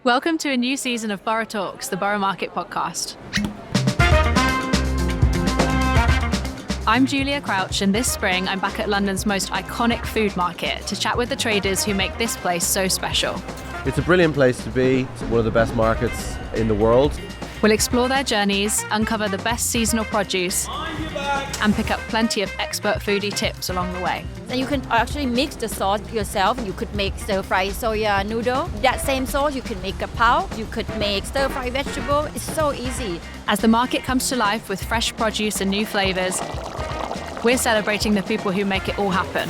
Welcome to a new season of Borough Talks, the Borough Market podcast. I'm Giulia Crouch, and this spring I'm back at London's most iconic food market to chat with the traders who make this place so special. It's a brilliant place to be. It's one of the best markets in the world. We'll explore their journeys, uncover the best seasonal produce, and pick up plenty of expert foodie tips along the way. And you can actually mix the sauce yourself. You could make stir-fry soya noodle. That same sauce, you can make a pao. You could make stir-fry vegetable. It's so easy. As the market comes to life with fresh produce and new flavours, we're celebrating the people who make it all happen.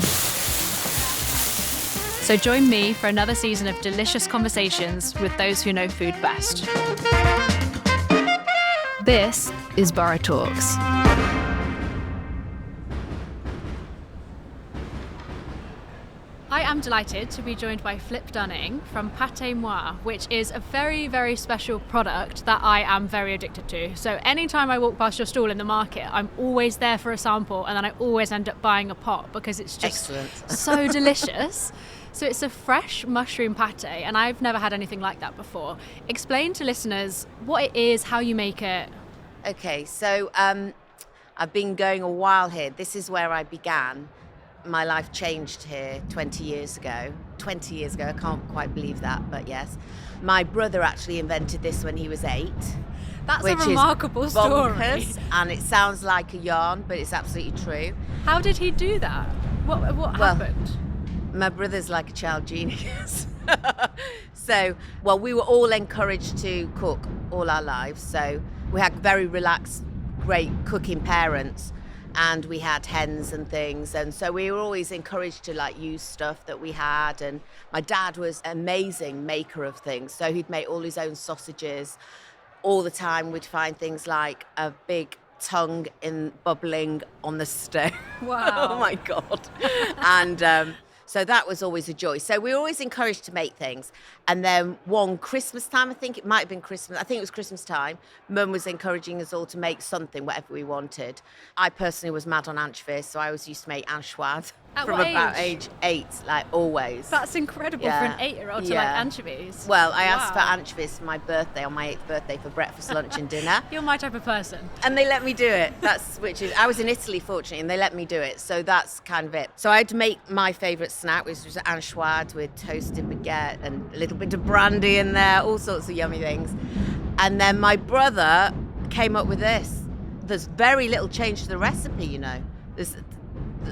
So join me for another season of delicious conversations with those who know food best. This is Borough Talks. I am delighted to be joined by Flip Dunning from Pâté Moi, which is a very, very special product that I am very addicted to. So anytime I walk past your stall in the market, I'm always there for a sample, and then I always end up buying a pot because it's just so delicious. So it's a fresh mushroom pâté, and I've never had anything like that before. Explain to listeners what it is, how you make it. Okay, so I've been going a while here. This is where I began. My life changed here 20 years ago. 20 years ago, I can't quite believe that, but yes. My brother actually invented this when he was 8. That's a remarkable story. Bonkers, and it sounds like a yarn, but it's absolutely true. How did he do that? What happened? My brother's like a child genius. We were all encouraged to cook all our lives. So we had very relaxed, great cooking parents, and we had hens and things. And so we were always encouraged to use stuff that we had. And my dad was an amazing maker of things. So he'd make all his own sausages all the time. We'd find things like a big tongue bubbling on the stove. Wow. Oh my God. And so that was always a joy. So we were always encouraged to make things. And then one Christmas time, I think it might have been Christmas. I think it was Christmas time. Mum was encouraging us all to make something, whatever we wanted. I personally was mad on anchovies, so I always used to make anchois. At From what about age? age 8, always. That's incredible for an 8-year-old to like anchovies. Well, I asked for anchovies for my birthday, on my 8th birthday, for breakfast, lunch and dinner. You're my type of person. And they let me do it. I was in Italy, fortunately, and they let me do it. So that's kind of it. So I had to make my favourite snack, which was anchois with toasted baguette and a little bit of brandy in there, all sorts of yummy things. And then my brother came up with this. There's very little change to the recipe, There's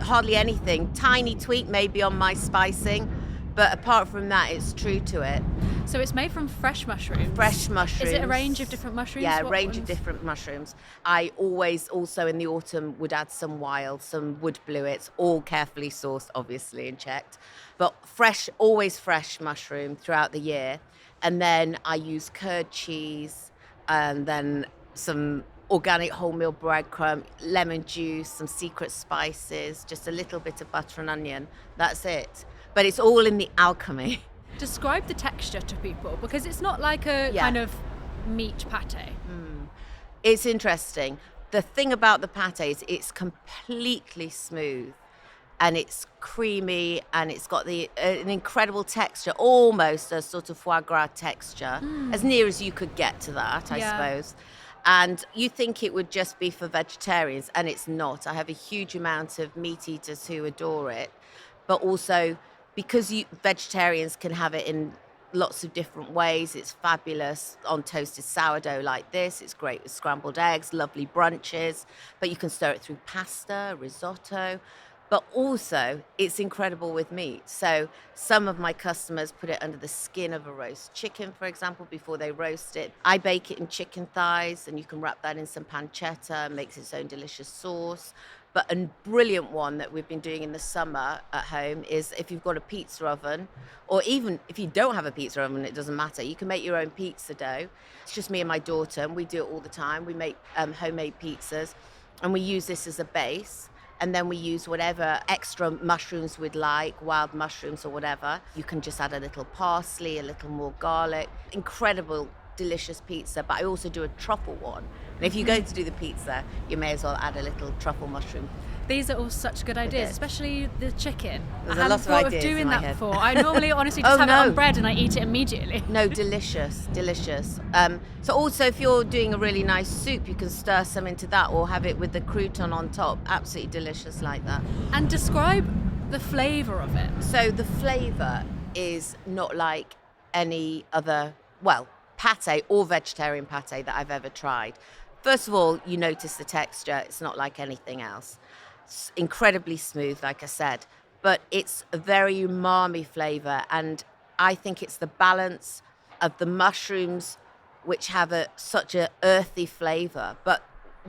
hardly anything. Tiny tweak maybe on my spicing, but apart from that, it's true to it. So it's made from fresh mushrooms? Fresh mushrooms. Is it a range of different mushrooms? Yeah, a range of different mushrooms. I always also in the autumn would add some wild, some wood bluets, all carefully sourced obviously and checked, but always fresh mushroom throughout the year. And then I use curd cheese and then some organic wholemeal breadcrumb, lemon juice, some secret spices, just a little bit of butter and onion. That's it. But it's all in the alchemy. Describe the texture to people, because it's not like a kind of meat pâté. It's interesting. The thing about the pâté is it's completely smooth and it's creamy and it's got an incredible texture, almost a sort of foie gras texture, as near as you could get to that, I suppose. And you think it would just be for vegetarians, and it's not. I have a huge amount of meat eaters who adore it, but also because vegetarians can have it in lots of different ways. It's fabulous on toasted sourdough like this. It's great with scrambled eggs, lovely brunches, but you can stir it through pasta, risotto. But also, it's incredible with meat. So some of my customers put it under the skin of a roast chicken, for example, before they roast it. I bake it in chicken thighs, and you can wrap that in some pancetta, makes its own delicious sauce. But a brilliant one that we've been doing in the summer at home is if you've got a pizza oven, or even if you don't have a pizza oven, it doesn't matter. You can make your own pizza dough. It's just me and my daughter, and we do it all the time. We make homemade pizzas, and we use this as a base. And then we use whatever extra mushrooms we'd like, wild mushrooms or whatever. You can just add a little parsley, a little more garlic. Incredible, delicious pizza. But I also do a truffle one. And if you're going to do the pizza, you may as well add a little truffle mushroom These are all such good ideas, did. especially the chicken. There's I a lot hadn't of thought of ideas in doing my that head. before. I normally honestly just Oh, have it no. on bread and I eat it immediately. No, delicious. So also if you're doing a really nice soup, you can stir some into that or have it with the crouton on top. Absolutely delicious like that. And describe the flavour of it. So the flavour is not like any other, well, pâté or vegetarian pâté that I've ever tried. First of all, you notice the texture. It's not like anything else. It's incredibly smooth, like I said, but it's a very umami flavour, and I think it's the balance of the mushrooms, which have such a earthy flavour, but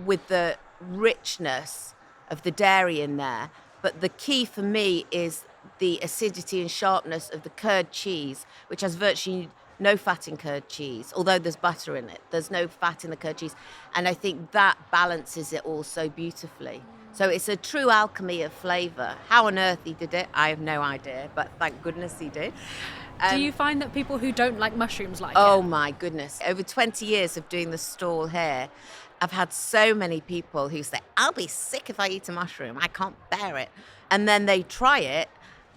with the richness of the dairy in there. But the key for me is the acidity and sharpness of the curd cheese, which has virtually no fat in curd cheese, although there's butter in it. There's no fat in the curd cheese. And I think that balances it all so beautifully. So it's a true alchemy of flavour. How on earth he did it, I have no idea, but thank goodness he did. Do you find that people who don't like mushrooms like Oh it? my goodness. Over 20 years of doing the stall here, I've had so many people who say, I'll be sick if I eat a mushroom. I can't bear it. And then they try it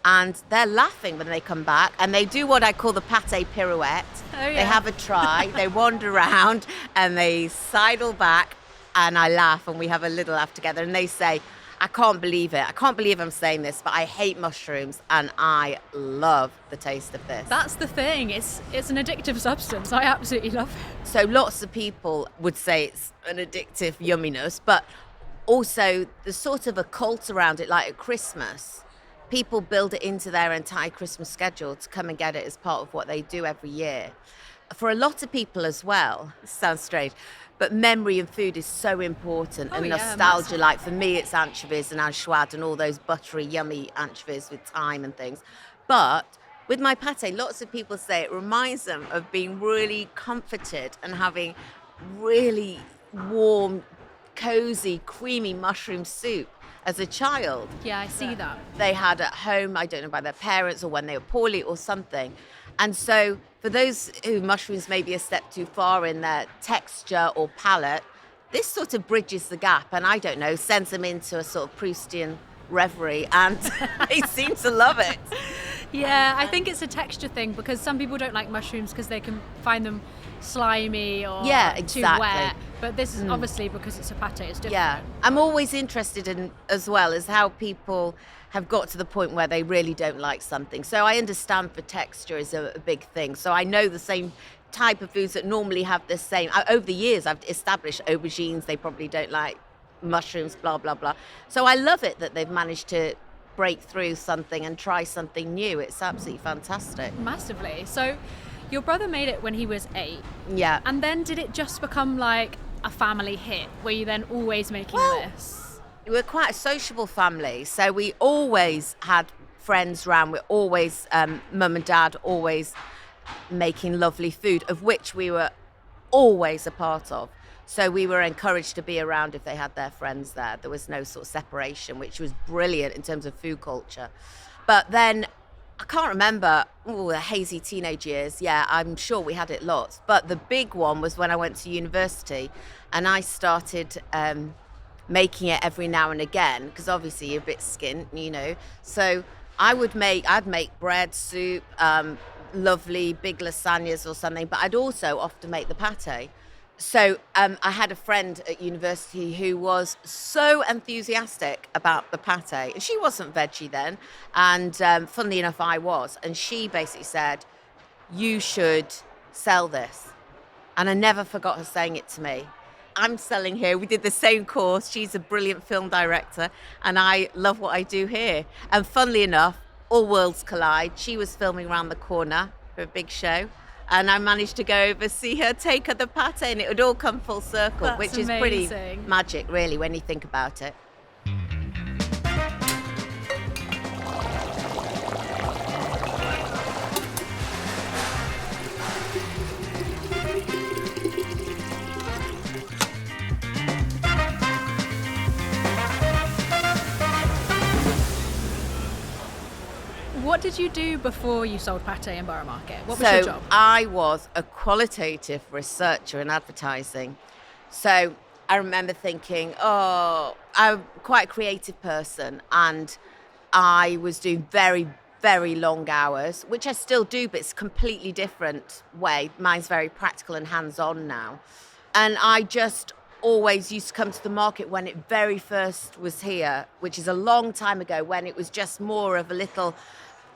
and they're laughing when they come back and they do what I call the pâté pirouette. Oh, yeah. They have a try, they wander around and they sidle back and I laugh and we have a little laugh together and they say, I can't believe it. I can't believe I'm saying this, but I hate mushrooms and I love the taste of this. That's the thing. It's an addictive substance. I absolutely love it. So lots of people would say it's an addictive yumminess, but also there's sort of a cult around it, like at Christmas. People build it into their entire Christmas schedule to come and get it as part of what they do every year. For a lot of people as well, it sounds strange, but memory and food is so important and yeah, nostalgia. massively. Like for me, it's anchovies and anchois and all those buttery, yummy anchovies with thyme and things. But with my pâté, lots of people say it reminds them of being really comforted and having really warm, cozy, creamy mushroom soup as a child. Yeah, I see that. They had at home, I don't know, by their parents or when they were poorly or something. And so for those who mushrooms may be a step too far in their texture or palate, this sort of bridges the gap and I don't know, sends them into a sort of Proustian reverie and they seem to love it. Yeah, I think it's a texture thing because some people don't like mushrooms because they can find them slimy or Yeah, too exactly. wet. But this is obviously because it's a pâté, it's different. Yeah, I'm always interested in as well as how people have got to the point where they really don't like something. So I understand for texture is a big thing. So I know the same type of foods that normally have the same. Over the years, I've established aubergines, they probably don't like mushrooms, blah, blah, blah. So I love it that they've managed to break through something and try something new. It's absolutely fantastic. Massively. So your brother made it when he was 8. Yeah. And then did it just become like a family hit? Were you then always making this? We're quite a sociable family, so we always had friends round. We're always, mum and dad always making lovely food, of which we were always a part of. So we were encouraged to be around if they had their friends there. There was no sort of separation, which was brilliant in terms of food culture. But then, I can't remember, the hazy teenage years. Yeah, I'm sure we had it lots. But the big one was when I went to university and I started making it every now and again, because obviously you're a bit skint, you know. So I'd make bread, soup, lovely big lasagnas or something, but I'd also often make the pâté. So I had a friend at university who was so enthusiastic about the pâté, and she wasn't veggie then, and funnily enough I was, and she basically said, you should sell this. And I never forgot her saying it to me. I'm selling here. We did the same course. She's a brilliant film director and I love what I do here. And funnily enough, all worlds collide. She was filming around the corner for a big show and I managed to go over, see her, take her the pâté, and it would all come full circle, That's which is pretty amazing. magic really when you think about it. What did you do before you sold pâté in Borough Market? What was So your job? I was a qualitative researcher in advertising. So I remember thinking, oh, I'm quite a creative person, and I was doing very, very long hours, which I still do, but it's a completely different way. Mine's very practical and hands-on now. And I just always used to come to the market when it very first was here, which is a long time ago, when it was just more of a little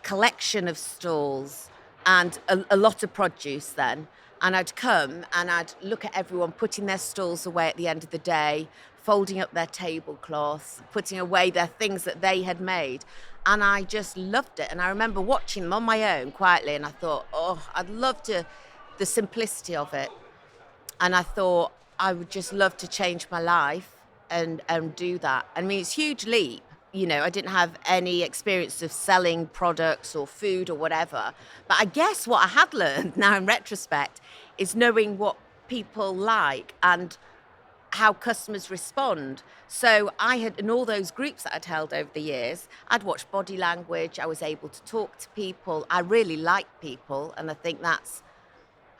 collection of stalls and a lot of produce then. And I'd come and I'd look at everyone putting their stalls away at the end of the day, folding up their tablecloths, putting away their things that they had made. And I just loved it. And I remember watching them on my own quietly, and I thought, oh, I'd love to, the simplicity of it. And I thought I would just love to change my life and do that. I mean, it's a huge leap. You know, I didn't have any experience of selling products or food or whatever. But I guess what I had learned now in retrospect is knowing what people like and how customers respond. So I had, in all those groups that I'd held over the years, I'd watched body language, I was able to talk to people. I really like people, and I think that's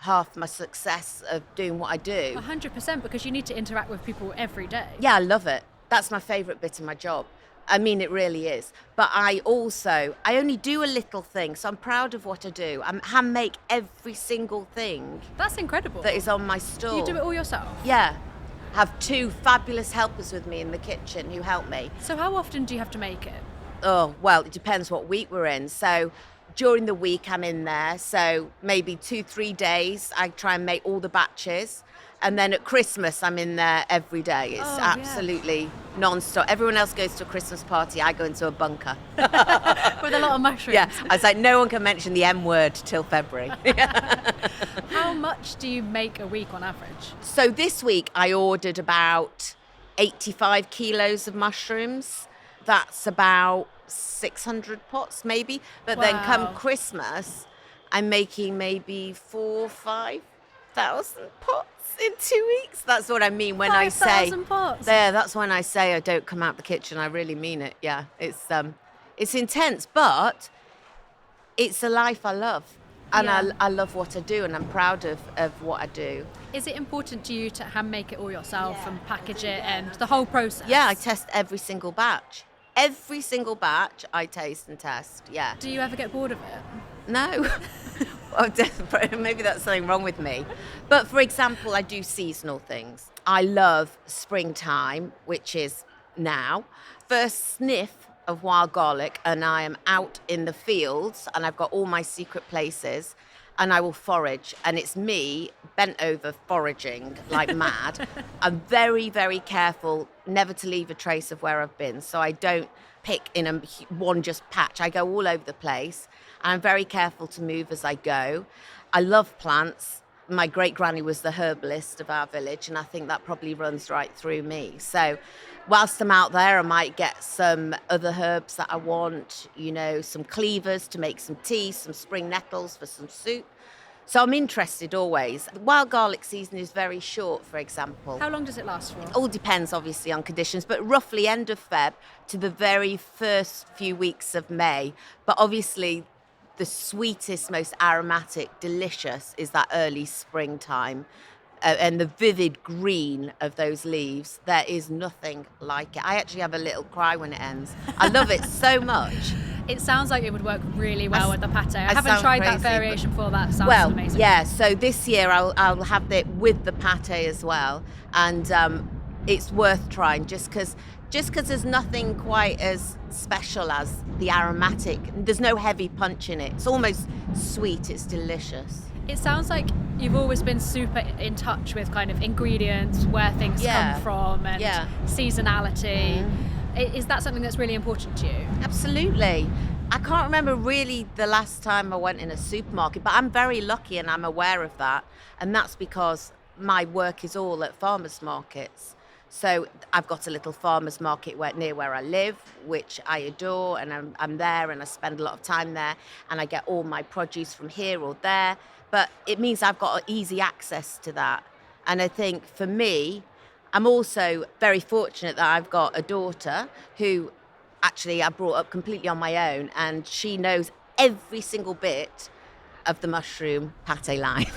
half my success of doing what I do. 100%, because you need to interact with people every day. Yeah, I love it. That's my favourite bit of my job. I mean, it really is. But I only do a little thing, so I'm proud of what I do. I hand make every single thing. That's incredible. That is on my stall. You do it all yourself? Yeah. Have 2 fabulous helpers with me in the kitchen who help me. So how often do you have to make it? Oh, well, it depends what week we're in. So during the week I'm in there. So maybe 2-3 days I try and make all the batches. And then at Christmas I'm in there every day. It's absolutely non-stop. Everyone else goes to a Christmas party. I go into a bunker. With a lot of mushrooms. Yeah, I was like, no one can mention the M word till February. How much do you make a week on average? So this week I ordered about 85 kilos of mushrooms. That's about 600 pots maybe. But then come Christmas, I'm making maybe 4,000 or 5,000 pots in 2 weeks. That's what I mean when I say 5,000 pots. There, that's when I say I don't come out the kitchen. I really mean it. Yeah, it's intense, but it's a life I love. And I love what I do, and I'm proud of what I do. Is it important to you to hand make it all yourself and package it and the whole process? Yeah, I test every single batch. Every single batch I taste and test, yeah. Do you ever get bored of it? No. Well, maybe that's something wrong with me. But for example, I do seasonal things. I love springtime, which is now. First sniff of wild garlic, and I am out in the fields, and I've got all my secret places, and I will forage, and it's me bent over foraging like mad. I'm very, very careful never to leave a trace of where I've been, so I don't pick in one just patch. I go all over the place, and I'm very careful to move as I go. I love plants. My great-granny was the herbalist of our village, and I think that probably runs right through me. So whilst I'm out there, I might get some other herbs that I want, you know, some cleavers to make some tea, some spring nettles for some soup. So I'm interested always. The wild garlic season is very short, for example. How long does it last for? It all depends, obviously, on conditions, but roughly end of Feb to the very first few weeks of May. But obviously, the sweetest, most aromatic, delicious is that early springtime. And the vivid green of those leaves, there is nothing like it. I actually have a little cry when it ends. I love it so much. It sounds like it would work really well with the pâté. I haven't tried that variation for that. Sounds amazing. Yeah, so this year I'll have it with the pâté as well. And it's worth trying just because there's nothing quite as special as the aromatic. There's no heavy punch in it. It's almost sweet. It's delicious. It sounds like you've always been super in touch with kind of ingredients, where things come from, and seasonality. Mm-hmm. Is that something that's really important to you? Absolutely. I can't remember really the last time I went in a supermarket, but I'm very lucky and I'm aware of that. And that's because my work is all at farmers markets. So I've got a little farmers market near where I live, which I adore, and I'm there and I spend a lot of time there, and I get all my produce from here or there. But it means I've got easy access to that. And I think for me, I'm also very fortunate that I've got a daughter who actually I brought up completely on my own, and she knows every single bit of the mushroom pate line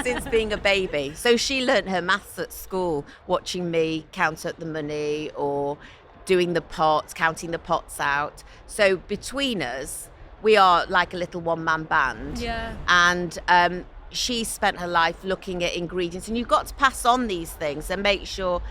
since being a baby. So she learnt her maths at school, watching me count up the money or doing the pots, counting the pots out. So between us, we are like a little one-man band. Yeah. And she spent her life looking at ingredients, and you've got to pass on these things and make sure.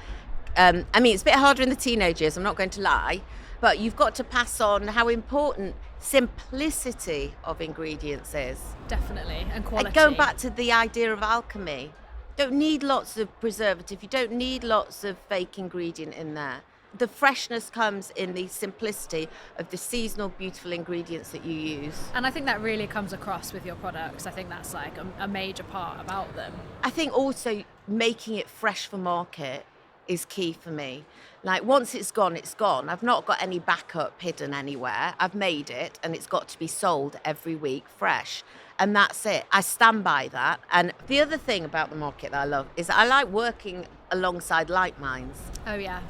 It's a bit harder in the teenage years, I'm not going to lie, but you've got to pass on how important simplicity of ingredients is. Definitely, and quality. And going back to the idea of alchemy, don't need lots of preservative, you don't need lots of fake ingredient in there. The freshness comes in the simplicity of the seasonal, beautiful ingredients that you use. And I think that really comes across with your products. I think that's like a major part about them. I think also making it fresh for market is key for me. Like once it's gone, it's gone. I've not got any backup hidden anywhere. I've made it and it's got to be sold every week fresh. And that's it. I stand by that. And the other thing about the market that I love is I like working alongside like minds. Oh yeah.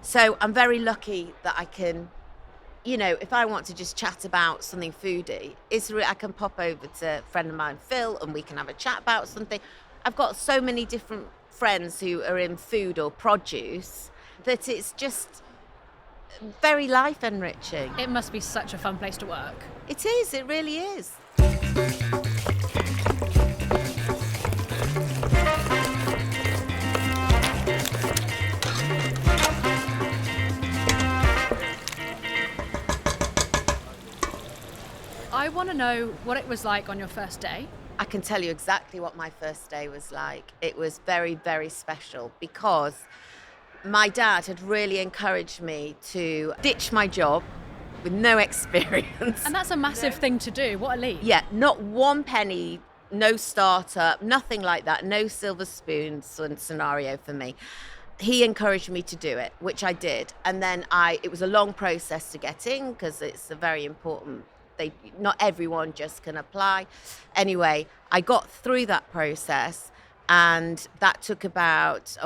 So I'm very lucky that I can, if I want to just chat about something foodie, I can pop over to a friend of mine, Phil, and we can have a chat about something. I've got so many different friends who are in food or produce that it's just very life enriching. It must be such a fun place to work. It is, it really is. I want to know what it was like on your first day. I can tell you exactly what my first day was like. It was very, very special because my dad had really encouraged me to ditch my job with no experience. And that's a massive thing to do. What a leap. Yeah, not one penny, no startup, nothing like that, no silver spoon scenario for me. He encouraged me to do it, which I did. And then it was a long process to get in because it's a very important not everyone just can apply. Anyway, I got through that process and that took about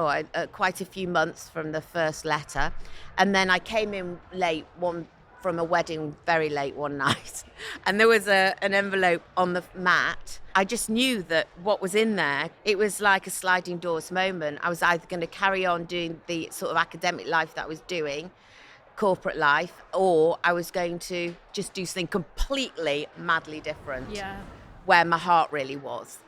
quite a few months from the first letter. And then I came in late from a wedding very late one night and there was an envelope on the mat. I just knew that what was in there, it was like a sliding doors moment. I was either going to carry on doing the sort of academic life that I was doing, corporate life, or I was going to just do something completely madly different. Yeah. Where my heart really was.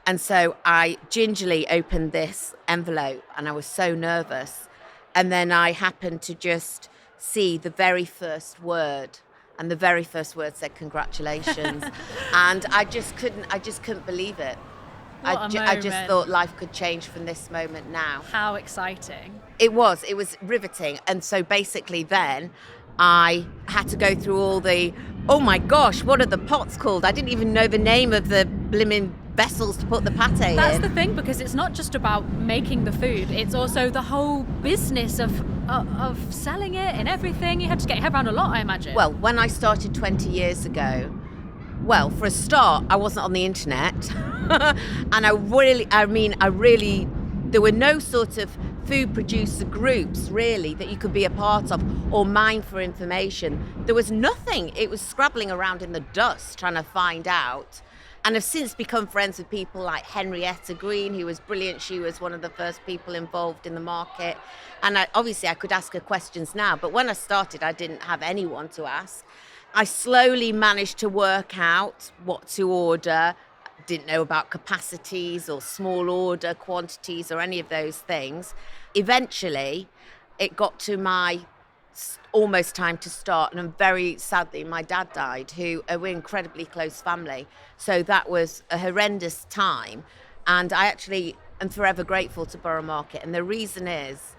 And so I gingerly opened this envelope and I was so nervous. And then I happened to just see the very first word, and the very first word said congratulations. And I just couldn't believe it. I just thought life could change from this moment now. How exciting. It was riveting. And so basically then I had to go through all oh my gosh, what are the pots called? I didn't even know the name of the blimmin' vessels to put the pate in. That's the thing, because it's not just about making the food, it's also the whole business of selling it and everything. You had to get your head around a lot, I imagine. Well, when I started 20 years ago, well, for a start, I wasn't on the internet. And there were no sort of food producer groups really that you could be a part of or mine for information. There was nothing. It was scrabbling around in the dust trying to find out. And I've since become friends with people like Henrietta Green, who was brilliant. She was one of the first people involved in the market. And obviously I could ask her questions now, but when I started, I didn't have anyone to ask. I slowly managed to work out what to order. Didn't know about capacities or small order quantities or any of those things. Eventually, it got to my almost time to start, and very sadly, my dad died, we're incredibly close family. So that was a horrendous time, and I actually am forever grateful to Borough Market. And the reason is,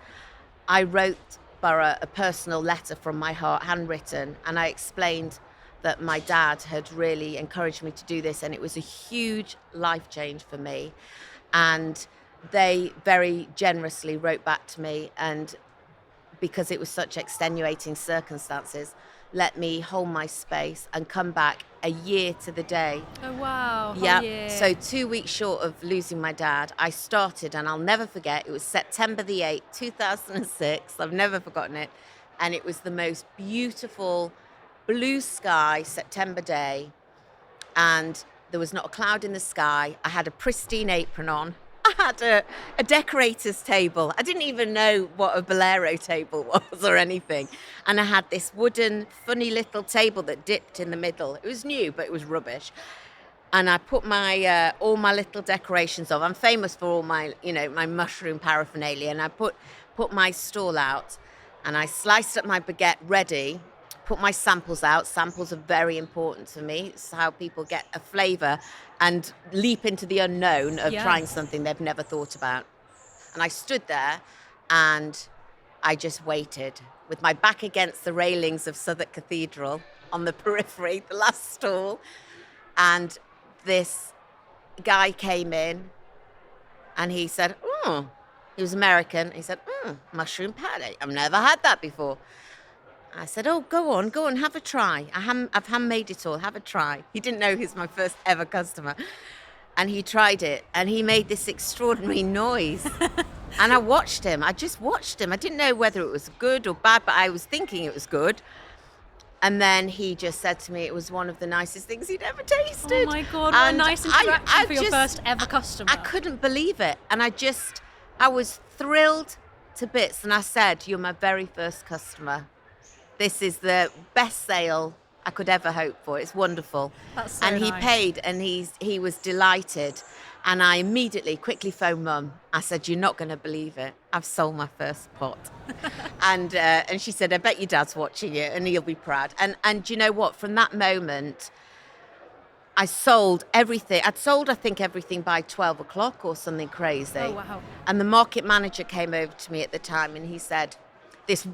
I wrote Borough a personal letter from my heart, handwritten, and I explained that my dad had really encouraged me to do this, and it was a huge life change for me. And they very generously wrote back to me, and because it was such extenuating circumstances, let me hold my space and come back a year to the day. Oh wow. Yeah. Year. So 2 weeks short of losing my dad, I started, and I'll never forget, it was September the 8th, 2006. I've never forgotten it. And it was the most beautiful blue sky September day, and There was not a cloud in the sky. I had a pristine apron on. I had a decorator's table. I didn't even know what a bolero table was or anything. And I had this wooden, funny little table that dipped in the middle. It was new, but it was rubbish. And I put my all my little decorations on. I'm famous for all my, my mushroom paraphernalia. And I put my stall out, and I sliced up my baguette ready, put my samples out. Samples are very important to me. It's how people get a flavour and leap into the unknown of trying something they've never thought about. And I stood there and I just waited with my back against the railings of Southwark Cathedral on the periphery, the last stall. And this guy came in and he said, he was American. He said, mushroom pate. I've never had that before. I said, go on, have a try. I've handmade it all, have a try. He didn't know he was my first ever customer. And he tried it, and he made this extraordinary noise. And I just watched him. I didn't know whether it was good or bad, but I was thinking it was good. And then he just said to me it was one of the nicest things he'd ever tasted. Oh my God, what a nice interaction for your first ever customer. I couldn't believe it. And I was thrilled to bits. And I said, you're my very first customer. This is the best sale I could ever hope for. It's wonderful. That's so and he nice. paid, and he was delighted. And I immediately quickly phoned Mum. I said, you're not going to believe it. I've sold my first pot. and she said, I bet your dad's watching it and he'll be proud. And you know what? From that moment, I sold everything. I'd sold, I think, everything by 12 o'clock or something crazy. Oh, wow. And the market manager came over to me at the time and he said, this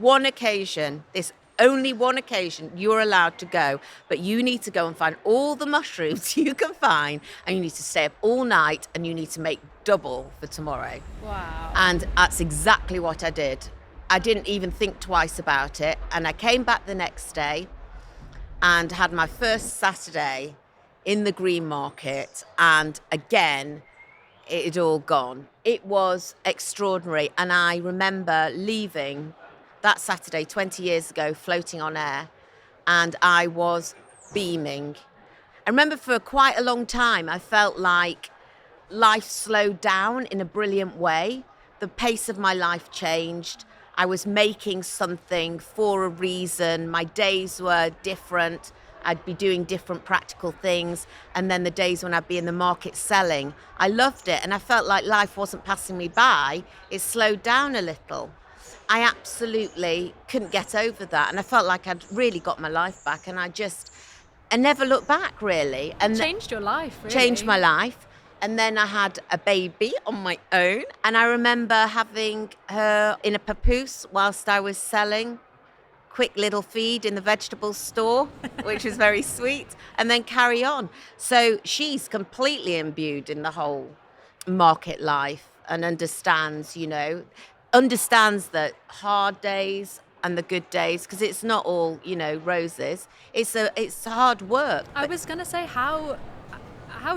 only one occasion you're allowed to go, but you need to go and find all the mushrooms you can find, and you need to stay up all night, and you need to make double for tomorrow. Wow. And that's exactly what I did. I didn't even think twice about it. And I came back the next day and had my first Saturday in the green market, and again, it had all gone. It was extraordinary. And I remember leaving that Saturday 20 years ago, floating on air, and I was beaming. I remember for quite a long time, I felt like life slowed down in a brilliant way. The pace of my life changed. I was making something for a reason. My days were different. I'd be doing different practical things. And then the days when I'd be in the market selling, I loved it. And I felt like life wasn't passing me by. It slowed down a little. I absolutely couldn't get over that. And I felt like I'd really got my life back. And I never looked back, really. And Changed your life, really. Changed my life. And then I had a baby on my own. And I remember having her in a papoose whilst I was selling. Quick little feed in the vegetable store, which was very sweet. And then carry on. So she's completely imbued in the whole market life and understands the hard days and the good days, because it's not all, roses. It's hard work. I was going to say, how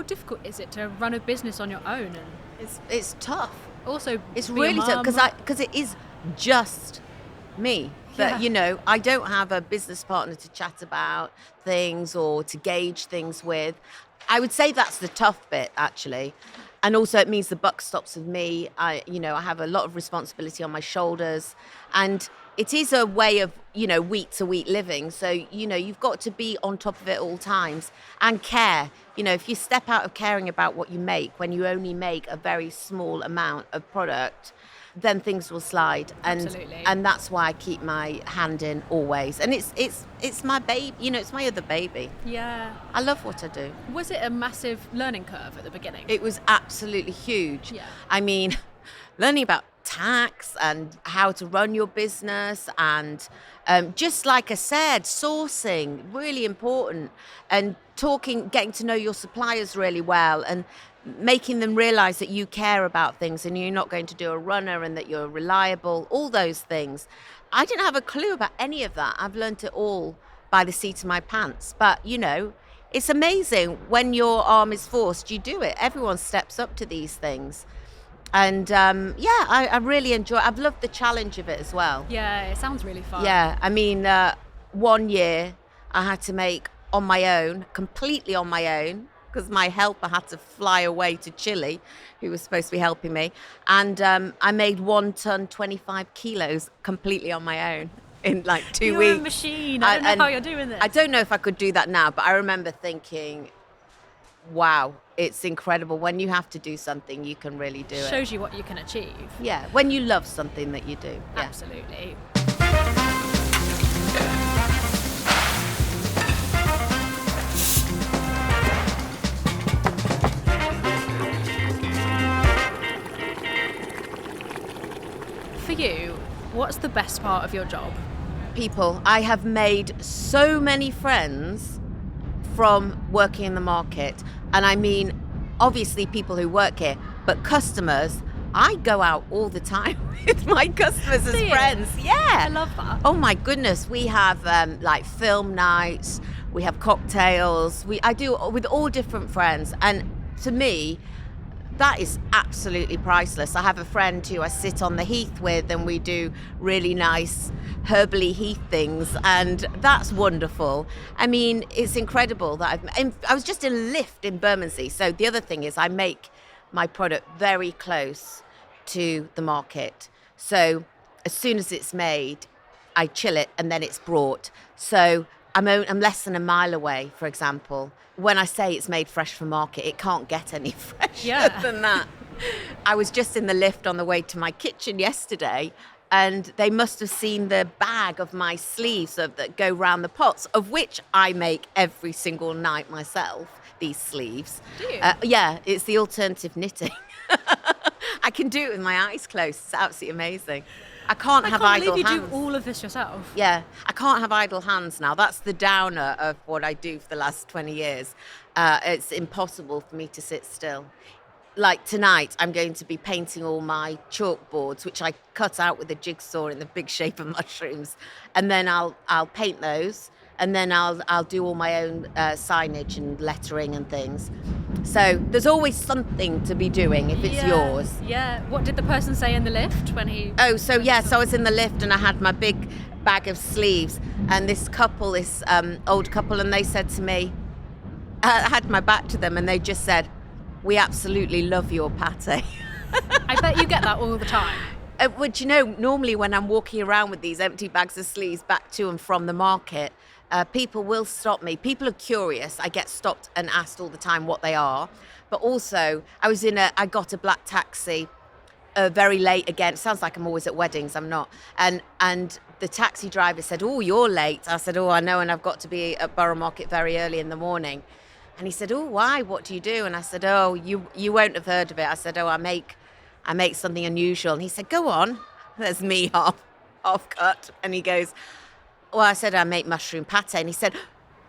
difficult is it to run a business on your own? And It's tough. also, It's be a really tough mum. because it is just me. But, I don't have a business partner to chat about things or to gauge things with. I would say that's the tough bit, actually. And also it means the buck stops with me. I have a lot of responsibility on my shoulders. And it is a way of, week to week living. So, you've got to be on top of it all times and care. If you step out of caring about what you make, when you only make a very small amount of product, then things will slide. Absolutely. And that's why I keep my hand in always. And it's my baby, it's my other baby. Yeah. I love what I do. Was it a massive learning curve at the beginning? It was absolutely huge. Yeah. I mean, learning about tax and how to run your business and just like I said, sourcing, really important, and getting to know your suppliers really well and making them realize that you care about things and you're not going to do a runner and that you're reliable, all those things. I didn't have a clue about any of that. I've learned it all by the seat of my pants. But, it's amazing when your arm is forced, you do it. Everyone steps up to these things. And I really enjoy it. I've loved the challenge of it as well. Yeah, it sounds really fun. Yeah, I mean, 1 year I had to make on my own, completely on my own, because my helper had to fly away to Chile, who was supposed to be helping me. And I made 1 ton, 25 kilos completely on my own in like 2 weeks. You're a machine. I don't know how you're doing this. I don't know if I could do that now, but I remember thinking, wow, it's incredible. When you have to do something, you can really do it. Shows you what you can achieve. Yeah, when you love something that you do. Yeah. Absolutely. For you, what's the best part of your job? People. I have made so many friends from working in the market. And I mean, obviously people who work here, but customers. I go out all the time with my customers as friends. Yeah. I love that. Oh my goodness. We have like film nights, we have cocktails. I do with all different friends. And to me, that is absolutely priceless. I have a friend who I sit on the heath with and we do really nice herbally heath things, and that's wonderful. I mean, it's incredible that I was just in a lift in Bermondsey. So the other thing is I make my product very close to the market. So as soon as it's made, I chill it and then it's brought. So I'm less than a mile away, for example. When I say it's made fresh from market, it can't get any fresher than that. I was just in the lift on the way to my kitchen yesterday, and they must have seen the bag of my sleeves that go round the pots, of which I make every single night myself, these sleeves. Do you? Yeah, it's the alternative knitting. I can do it with my eyes closed. It's absolutely amazing. I can't have idle hands. I can't believe you do all of this yourself. Yeah, I can't have idle hands now. That's the downer of what I do for the last 20 years. It's impossible for me to sit still. Like tonight, I'm going to be painting all my chalkboards, which I cut out with a jigsaw in the big shape of mushrooms. And then I'll paint those. And then I'll do all my own signage and lettering and things. So there's always something to be doing if it's yours. Yeah. What did the person say in the lift when he... Oh, so I was in the lift and I had my big bag of sleeves. And this old couple, and they said to me, I had my back to them and they just said, "We absolutely love your pâté." I bet you get that all the time. Which, normally when I'm walking around with these empty bags of sleeves back to and from the market, people will stop me. People are curious. I get stopped and asked all the time what they are. But also, I got a black taxi very late again. It sounds like I'm always at weddings. I'm not. And the taxi driver said, "Oh, you're late." I said, "Oh, I know, and I've got to be at Borough Market very early in the morning." And he said, "Oh, why? What do you do?" And I said, "Oh, you won't have heard of it." I said, "Oh, I make something unusual." And he said, "Go on." There's me half cut. And he goes, "Well," I said, "I make mushroom pâté." And he said,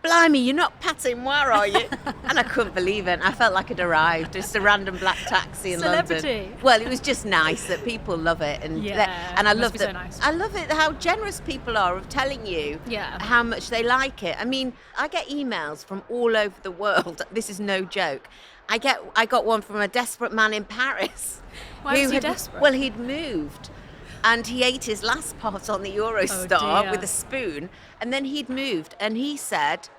"Blimey, you're not Pâté Moi, are you?" And I couldn't believe it. I felt like I'd arrived. Just a random black taxi in Celebrity. London. Well, it was just nice that people love it. And I love it. that. So nice. I love it how generous people are of telling you how much they like it. I mean, I get emails from all over the world. This is no joke. I got one from a desperate man in Paris. Why was he desperate? Well, he'd moved. And he ate his last pot on the Eurostar with a spoon. And then he'd moved. And he said,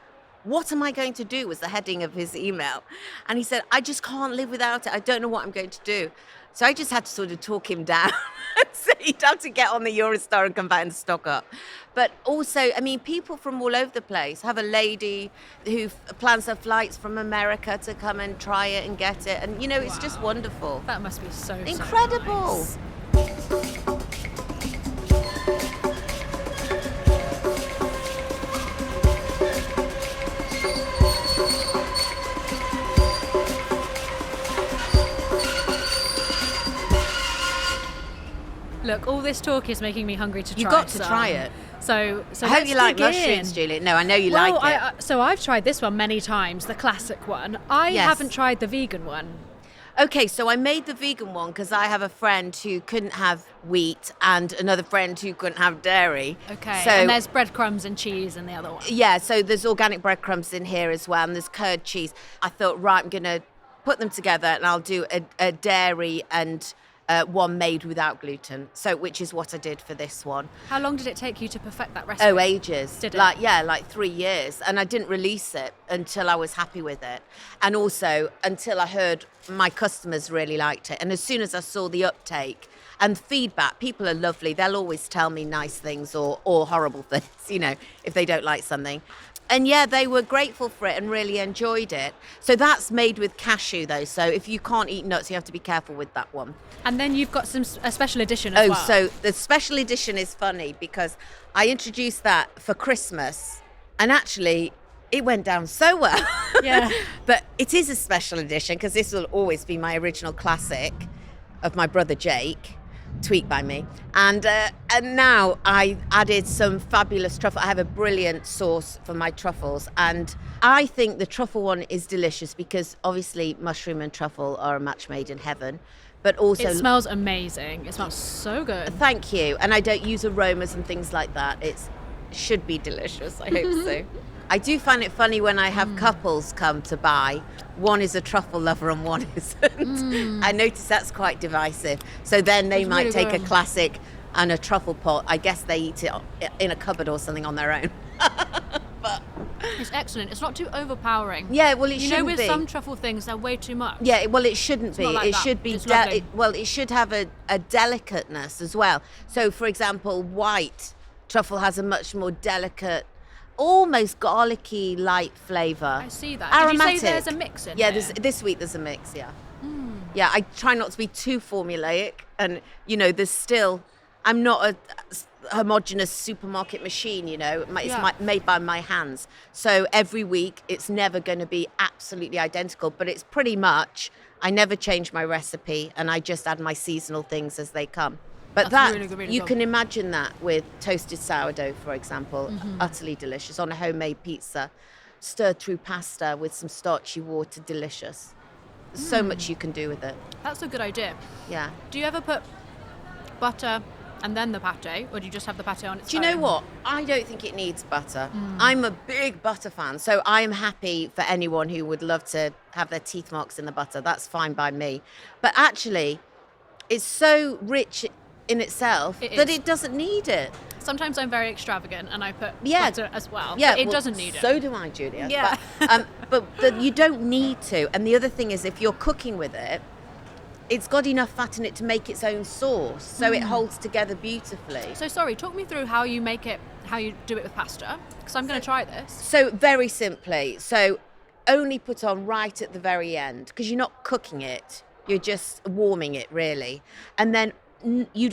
"What am I going to do?" was the heading of his email. And he said, "I just can't live without it. I don't know what I'm going to do." So I just had to sort of talk him down. So he'd have to get on the Eurostar and come back and stock up. But also, I mean, people from all over the place. Have a lady who plans her flights from America to come and try it and get it. And, it's just wonderful. That must be so incredible. So nice. Look, all this talk is making me hungry to try. You got to try it. So I hope you like mushrooms, Giulia. No, I know you like it. So I've tried this one many times, the classic one. I haven't tried the vegan one. Okay, so I made the vegan one because I have a friend who couldn't have wheat and another friend who couldn't have dairy. Okay, so, and there's breadcrumbs and cheese in the other one. Yeah, so there's organic breadcrumbs in here as well, and there's curd cheese. I thought, right, I'm going to put them together and I'll do a dairy and one made without gluten. So, which is what I did for this one. How long did it take you to perfect that recipe? Oh, ages. Did it? Like 3 years. And I didn't release it until I was happy with it. And also until I heard my customers really liked it. And as soon as I saw the uptake and feedback, people are lovely. They'll always tell me nice things or horrible things, you know, if they don't like something. And yeah, they were grateful for it and really enjoyed it. So that's made with cashew though. So if you can't eat nuts, you have to be careful with that one. And then you've got a special edition as well. Oh, so the special edition is funny because I introduced that for Christmas and actually it went down so well. Yeah. But it is a special edition because this will always be my original classic of my brother Jake, tweaked by me. And now I added some fabulous truffle. I have a brilliant sauce for my truffles. And I think the truffle one is delicious because obviously mushroom and truffle are a match made in heaven. But also, it smells amazing. It smells so good. Thank you. And I don't use aromas and things like that. It should be delicious. I hope so. I do find it funny when I have couples come to buy. One is a truffle lover and one isn't. I notice that's quite divisive. So then they might really take a good. classic and a truffle pot. I guess they eat it in a cupboard or something on their own. But It's excellent. It's not too overpowering. yeah, well, it You shouldn't know, with be. some truffle things, they're way too much. Yeah, well, it shouldn't be. not like It that. should be. It's lovely. It should have a delicateness as well. So, for example, white truffle has a much more delicate, almost garlicky light flavour. I see that. Aromatic. Did you say there's a mix in Yeah, here? this week there's a mix. Yeah, yeah. I try not to be too formulaic, and you know, there's still. I'm not a homogenous supermarket machine, you know. It's made by my hands. So every week it's never going to be absolutely identical, but it's pretty much, I never change my recipe and I just add my seasonal things as they come. But That's that, really good, really you good. can imagine that with toasted sourdough, for example, utterly delicious. On a homemade pizza, stirred through pasta with some starchy water, delicious. So much you can do with it. That's a good idea. Yeah. Do you ever put butter and then the pâté, or do you just have the pâté on its Do you own? know what? I don't think it needs butter. I'm a big butter fan, so I'm happy for anyone who would love to have their teeth marks in the butter. That's fine by me. But actually, it's so rich in itself It that is. it doesn't need it. Sometimes I'm very extravagant and I put Yeah. butter as well. Yeah, but it well, doesn't need it. So do I, Julia. Yeah. But you don't need to. And the other thing is, if you're cooking with it, it's got enough fat in it to make its own sauce, so it holds together beautifully. So sorry, talk me through how you do it with pasta, because I'm going to try this. So very simply, so only put on right at the very end, because you're not cooking it, you're just warming it really. And then you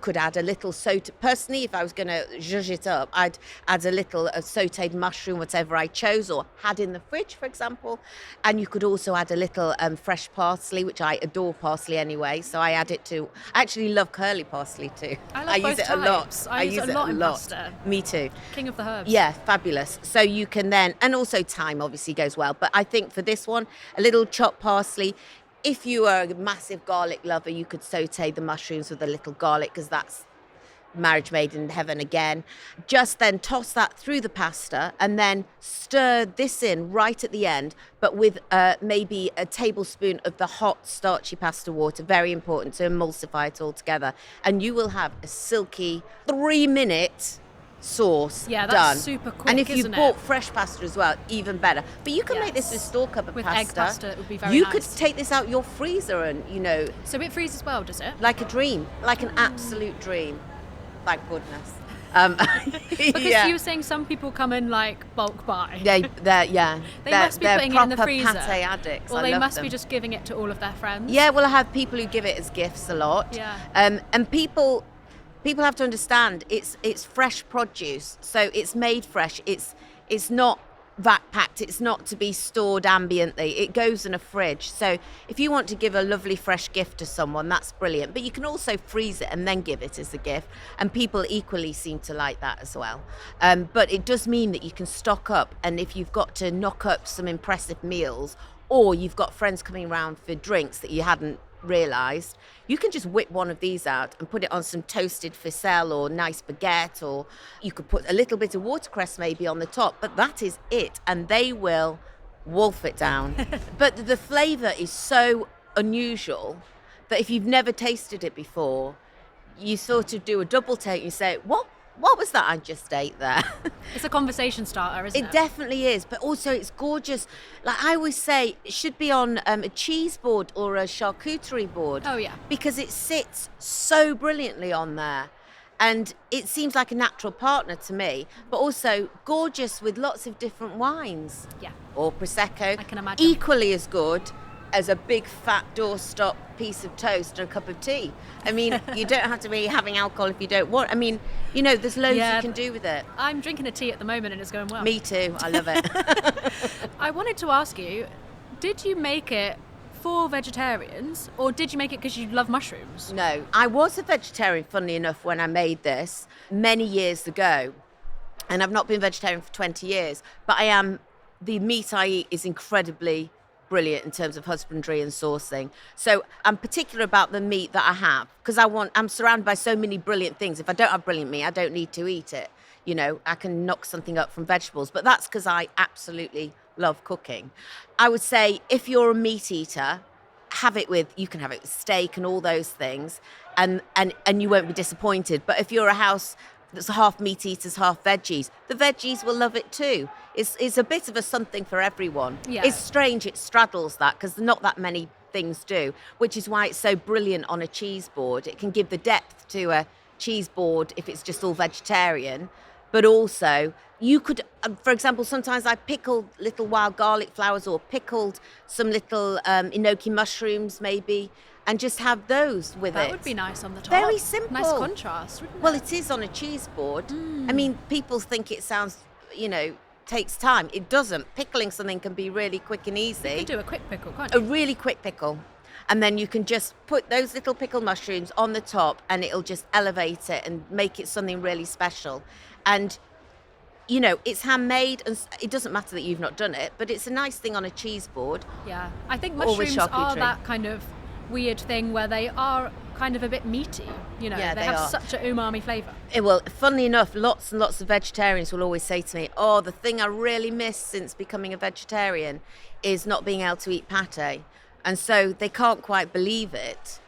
could add a little personally, if I was going to zhuzh it up, I'd add a little sauteed mushroom, whatever I chose or had in the fridge, for example. And you could also add a little fresh parsley, which I adore parsley anyway, so I add it to. I actually love curly parsley too. I love use both it a lot. types. I use it a lot in pasta. Me too. King of the herbs. Yeah, fabulous. So you can then, and also thyme obviously goes well, but I think for this one, a little chopped parsley. If you are a massive garlic lover, you could saute the mushrooms with a little garlic, because that's marriage made in heaven again. Just then toss that through the pasta and then stir this in right at the end, but with maybe a tablespoon of the hot starchy pasta water, very important to emulsify it all together. And you will have a silky 3-minute sauce Yeah, that's done. super quick, And if you isn't it? bought fresh pasta as well, even better. But you can make this a Yes. store cup of With pasta. egg pasta, it would be very You nice. could take this out your freezer and, you know, So it freezes well, does it? like a dream, like an absolute dream. Thank goodness. Because yeah. you were saying some people come in like bulk buy. They must be they're putting it in the proper freezer. pâté addicts. Or I they love must them. be just giving it to all of their friends. Yeah, well, I have people who give it as gifts a lot. Yeah. And people have to understand it's fresh produce, so it's made fresh. It's not vat packed. It's not to be stored ambiently. It goes in a fridge. So if you want to give a lovely fresh gift to someone, that's brilliant. But you can also freeze it and then give it as a gift. And people equally seem to like that as well. But it does mean that you can stock up. And if you've got to knock up some impressive meals, or you've got friends coming around for drinks that you hadn't realised, you can just whip one of these out and put it on some toasted ficelle or nice baguette, or you could put a little bit of watercress maybe on the top, but that is it, and they will wolf it down. But the flavour is so unusual that if you've never tasted it before, you sort of do a double take and you say, what was that I just ate there? It's a conversation starter, isn't it? It definitely is, but also it's gorgeous. Like I always say, it should be on a cheese board or a charcuterie board. Oh, yeah. Because it sits so brilliantly on there. And it seems like a natural partner to me, but also gorgeous with lots of different wines. Yeah. Or Prosecco. I can imagine. Equally as good as a big fat doorstop piece of toast and a cup of tea. I mean, you don't have to be having alcohol if you don't want. I mean, there's loads you can do with it. I'm drinking a tea at the moment and it's going well. Me too. I love it. I wanted to ask you, did you make it for vegetarians or did you make it because you love mushrooms? No, I was a vegetarian, funnily enough, when I made this many years ago. And I've not been vegetarian for 20 years, but the meat I eat is incredibly brilliant in terms of husbandry and sourcing. So I'm particular about the meat that I have because I'm surrounded by so many brilliant things. If I don't have brilliant meat, I don't need to eat it. I can knock something up from vegetables, but that's because I absolutely love cooking. I would say if you're a meat eater, you can have it with steak and all those things and you won't be disappointed. But if you're a house that's half meat eaters, half veggies, the veggies will love it too. It's a bit of a something for everyone. Yeah. It's strange it straddles that because not that many things do, which is why it's so brilliant on a cheese board. It can give the depth to a cheese board if it's just all vegetarian, but also you could, for example, sometimes I pickled little wild garlic flowers or pickled some little enoki mushrooms maybe, and just have those with it. That would be nice on the top. Very simple. Nice contrast, wouldn't it? Well, it is on a cheese board. I mean, people think it sounds, takes time. It doesn't. Pickling something can be really quick and easy. You can do a quick pickle, can't A you? really quick pickle. And then you can just put those little pickled mushrooms on the top and it'll just elevate it and make it something really special. And, it's handmade and it doesn't matter that you've not done it, but it's a nice thing on a cheese board. Yeah. I think Or with mushrooms are charcuterie. that kind of weird thing where they are kind of a bit meaty, Yeah, they they have are. such an umami flavour. Well, funnily enough, lots and lots of vegetarians will always say to me, the thing I really miss since becoming a vegetarian is not being able to eat pâté. And so they can't quite believe it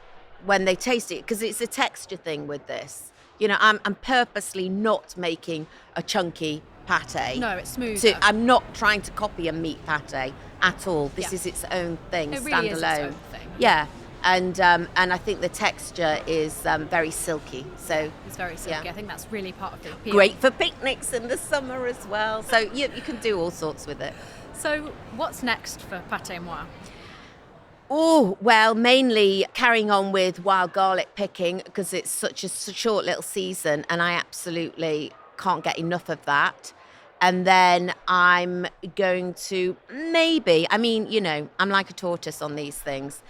when they taste it because it's a texture thing with this. I'm purposely not making a chunky pâté. No, it's smooth. I'm not trying to copy a meat pâté at all. This is its own thing, It standalone. really is its own thing. Yeah. And I think the texture is very silky. So It's very silky. Yeah. I think that's really part of the appeal. great for picnics in the summer as well. So you can do all sorts with it. So what's next for Pâté Moi? Oh, well, mainly carrying on with wild garlic picking because it's such a short little season and I absolutely can't get enough of that. And then I'm going to I'm like a tortoise on these things.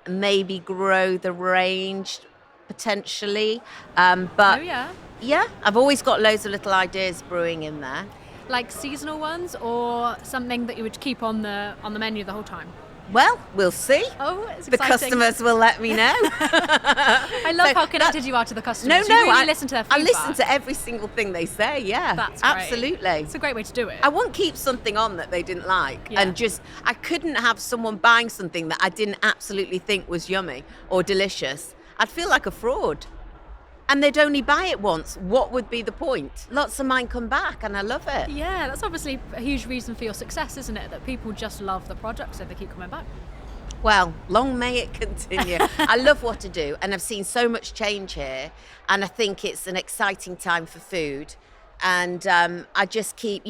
Maybe grow the range potentially. But yeah, I've always got loads of little ideas brewing in there. Like seasonal ones or something that you would keep on the menu the whole time? Well, we'll see. Oh, it's The exciting. customers will let me know. I love how connected you are to the customers. No, you really I listen to their I feedback. listen to every single thing they say, yeah. That's great. Absolutely. It's a great way to do it. I won't keep something on that they didn't like I couldn't have someone buying something that I didn't absolutely think was yummy or delicious. I'd feel like a fraud. And they'd only buy it once. What would be the point? Lots of mine come back and I love it. Yeah, that's obviously a huge reason for your success, isn't it? That people just love the product, so they keep coming back. Well, long may it continue. I love what I do and I've seen so much change here and I think it's an exciting time for food and I just keep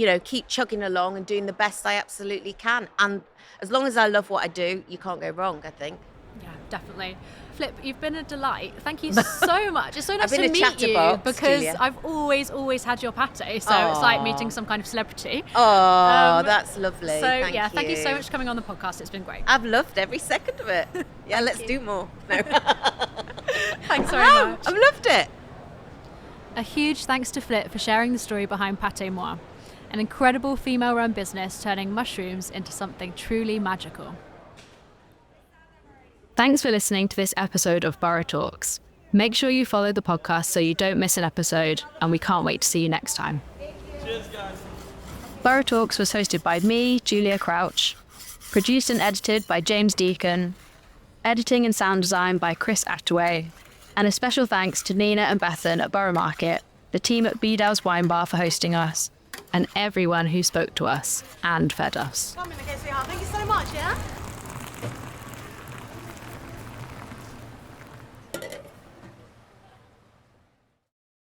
chugging along and doing the best I absolutely can, and as long as I love what I do, you can't go wrong, I think. Yeah, definitely. Flip, you've been a delight. Thank you so much. It's so nice I've been to a meet you chatterbox, because Giulia. I've always had your pâté, so it's like meeting some kind of celebrity. Oh, that's lovely. So thank you so you. much for coming on the podcast. It's been great. I've loved every second of it. Yeah, let's do more. No. Thanks very much. I've loved it. A huge thanks to Flip for sharing the story behind Pâté Moi, an incredible female-run business turning mushrooms into something truly magical. Thanks for listening to this episode of Borough Talks. Make sure you follow the podcast so you don't miss an episode, and we can't wait to see you next time. Cheers, guys. Borough Talks was hosted by me, Giulia Crouch, produced and edited by James Deacon, Editing and sound design by Chris Attaway. And a special thanks to Nina and Bethan at Borough Market, the team at Beadale's Wine Bar for hosting us, and everyone who spoke to us and fed us. Come in again, sweetheart. Thank you so much, yeah?